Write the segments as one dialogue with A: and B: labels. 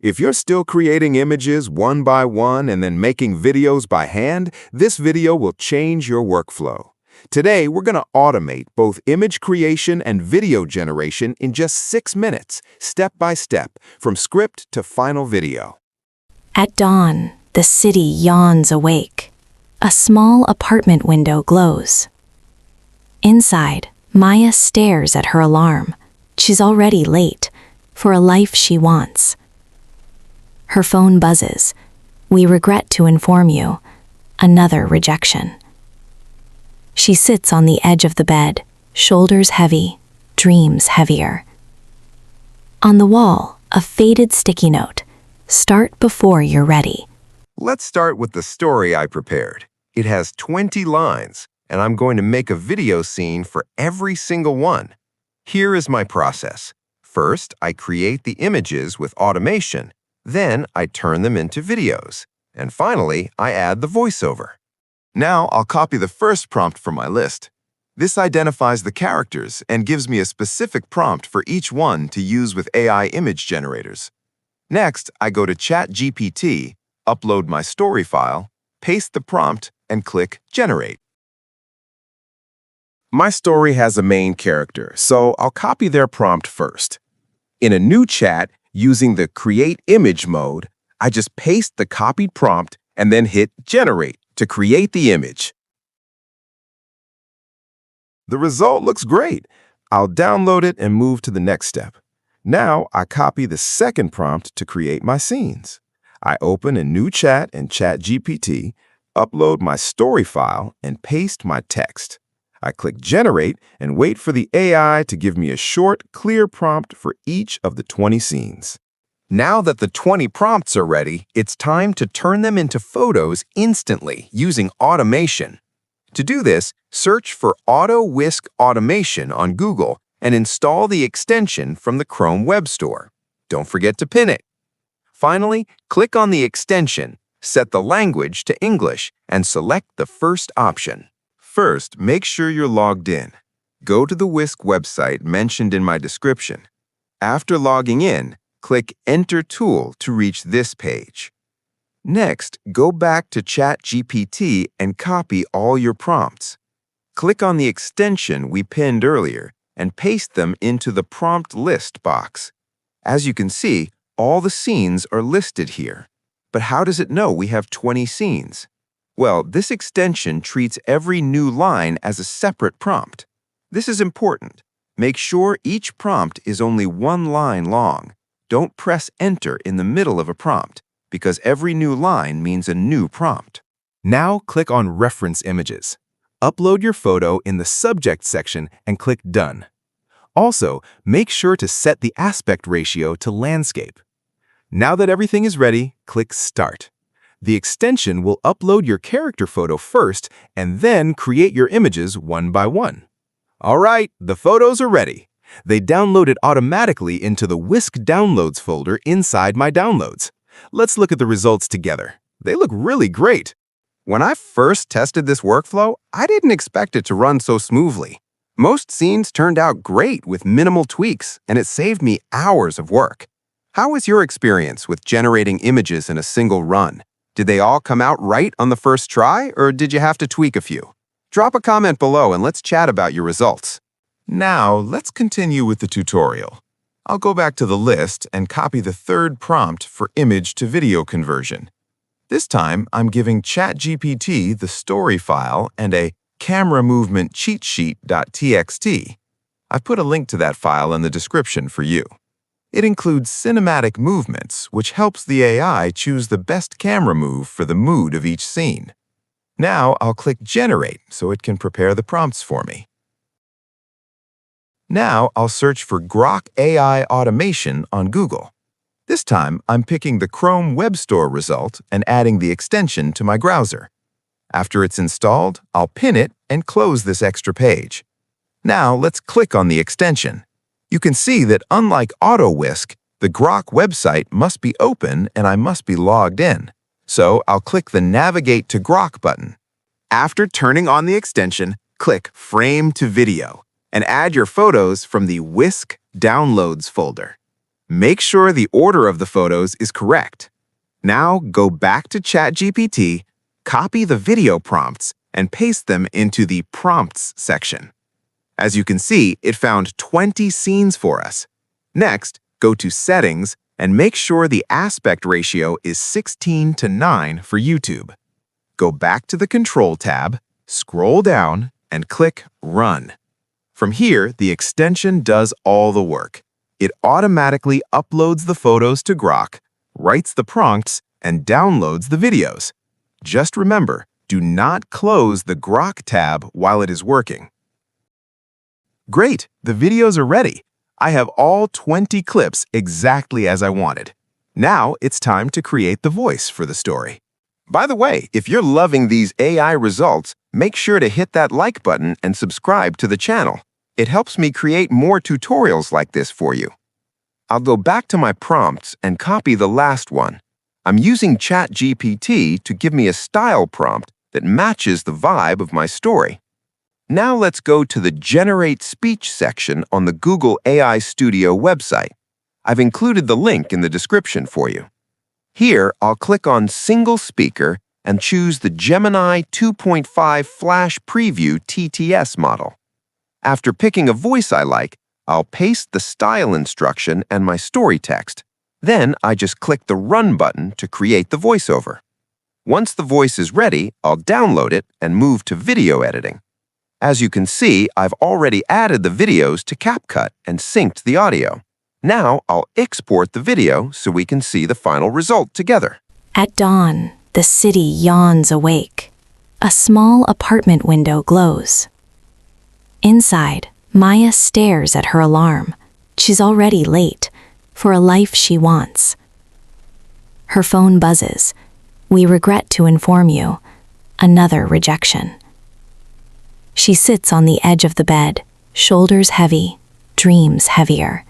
A: If you're still creating images one by one and then making videos by hand, this video will change your workflow. Today, we're going to automate both image creation and video generation in just 6 minutes, step by step, from script to final video.
B: At dawn, the city yawns awake. A small apartment window glows. Inside, Maya stares at her alarm. She's already late for a life she wants. Her phone buzzes. We regret to inform you. Another rejection. She sits on the edge of the bed, shoulders heavy, dreams heavier. On the wall, a faded sticky note. Start before you're ready.
A: Let's start with the story I prepared. It has 20 lines, and I'm going to make a video scene for every single one. Here is my process. First, I create the images with automation. Then, I turn them into videos. And finally, I add the voiceover. Now, I'll copy the first prompt from my list. This identifies the characters and gives me a specific prompt for each one to use with AI image generators. Next, I go to ChatGPT, upload my story file, paste the prompt, and click Generate. My story has a main character, so I'll copy their prompt first. In a new chat, using the Create Image mode, I just paste the copied prompt and then hit Generate to create the image. The result looks great. I'll download it and move to the next step. Now, I copy the second prompt to create my scenes. I open a new chat in ChatGPT, upload my story file, and paste my text. I click Generate and wait for the AI to give me a short, clear prompt for each of the 20 scenes. Now that the 20 prompts are ready, it's time to turn them into photos instantly using automation. To do this, search for Auto Whisk Automation on Google and install the extension from the Chrome Web Store. Don't forget to pin it. Finally, click on the extension, set the language to English, and select the first option. First, make sure you're logged in. Go to the Whisk website mentioned in my description. After logging in, click Enter Tool to reach this page. Next, go back to ChatGPT and copy all your prompts. Click on the extension we pinned earlier and paste them into the prompt list box. As you can see, all the scenes are listed here. But how does it know we have 20 scenes? Well, this extension treats every new line as a separate prompt. This is important. Make sure each prompt is only one line long. Don't press Enter in the middle of a prompt, because every new line means a new prompt. Now click on Reference Images. Upload your photo in the Subject section and click Done. Also, make sure to set the aspect ratio to landscape. Now that everything is ready, click Start. The extension will upload your character photo first and then create your images one by one. All right, the photos are ready. They downloaded automatically into the Whisk Downloads folder inside my downloads. Let's look at the results together. They look really great. When I first tested this workflow, I didn't expect it to run so smoothly. Most scenes turned out great with minimal tweaks, and it saved me hours of work. How was your experience with generating images in a single run? Did they all come out right on the first try, or did you have to tweak a few? Drop a comment below and let's chat about your results. Now, let's continue with the tutorial. I'll go back to the list and copy the third prompt for image to video conversion. This time, I'm giving ChatGPT the story file and a camera movement cheat sheet.txt. I've put a link to that file in the description for you. It includes cinematic movements, which helps the AI choose the best camera move for the mood of each scene. Now I'll click Generate so it can prepare the prompts for me. Now I'll search for Grok AI Automation on Google. This time I'm picking the Chrome Web Store result and adding the extension to my browser. After it's installed, I'll pin it and close this extra page. Now let's click on the extension. You can see that unlike Auto Whisk, the Grok website must be open and I must be logged in. So I'll click the Navigate to Grok button. After turning on the extension, click Frame to Video and add your photos from the Whisk Downloads folder. Make sure the order of the photos is correct. Now go back to ChatGPT, copy the video prompts, and paste them into the Prompts section. As you can see, it found 20 scenes for us. Next, go to Settings and make sure the aspect ratio is 16:9 for YouTube. Go back to the Control tab, scroll down, and click Run. From here, the extension does all the work. It automatically uploads the photos to Grok, writes the prompts, and downloads the videos. Just remember, do not close the Grok tab while it is working. Great, the videos are ready. I have all 20 clips exactly as I wanted. Now it's time to create the voice for the story. By the way, if you're loving these AI results, make sure to hit that like button and subscribe to the channel. It helps me create more tutorials like this for you. I'll go back to my prompts and copy the last one. I'm using ChatGPT to give me a style prompt that matches the vibe of my story. Now let's go to the Generate Speech section on the Google AI Studio website. I've included the link in the description for you. Here, I'll click on Single Speaker and choose the Gemini 2.5 Flash Preview TTS model. After picking a voice I like, I'll paste the style instruction and my story text. Then I just click the Run button to create the voiceover. Once the voice is ready, I'll download it and move to video editing. As you can see, I've already added the videos to CapCut and synced the audio. Now I'll export the video so we can see the final result together.
B: At dawn, the city yawns awake. A small apartment window glows. Inside, Maya stares at her alarm. She's already late for a life she wants. Her phone buzzes. We regret to inform you, another rejection. She sits on the edge of the bed, shoulders heavy, dreams heavier.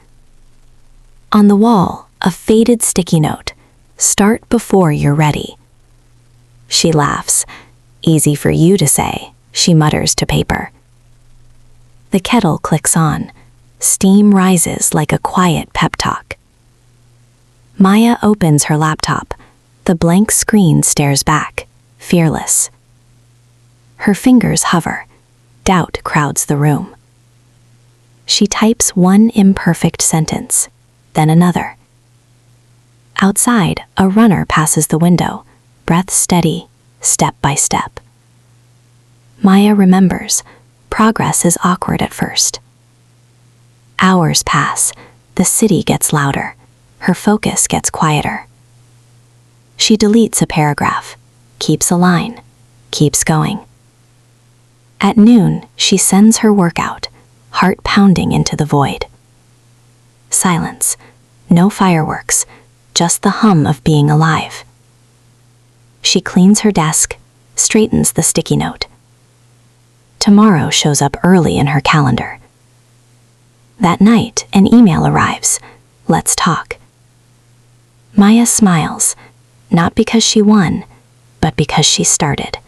B: On the wall, a faded sticky note. Start before you're ready. She laughs. Easy for you to say, she mutters to paper. The kettle clicks on. Steam rises like a quiet pep talk. Maya opens her laptop. The blank screen stares back, fearless. Her fingers hover. Doubt crowds the room. She types one imperfect sentence, then another. Outside, a runner passes the window, breath steady, step by step. Maya remembers, progress is awkward at first. Hours pass, the city gets louder, her focus gets quieter. She deletes a paragraph, keeps a line, keeps going. At noon, she sends her work out, heart pounding into the void. Silence, no fireworks, just the hum of being alive. She cleans her desk, straightens the sticky note. Tomorrow shows up early in her calendar. That night, an email arrives. Let's talk. Maya smiles, not because she won, but because she started.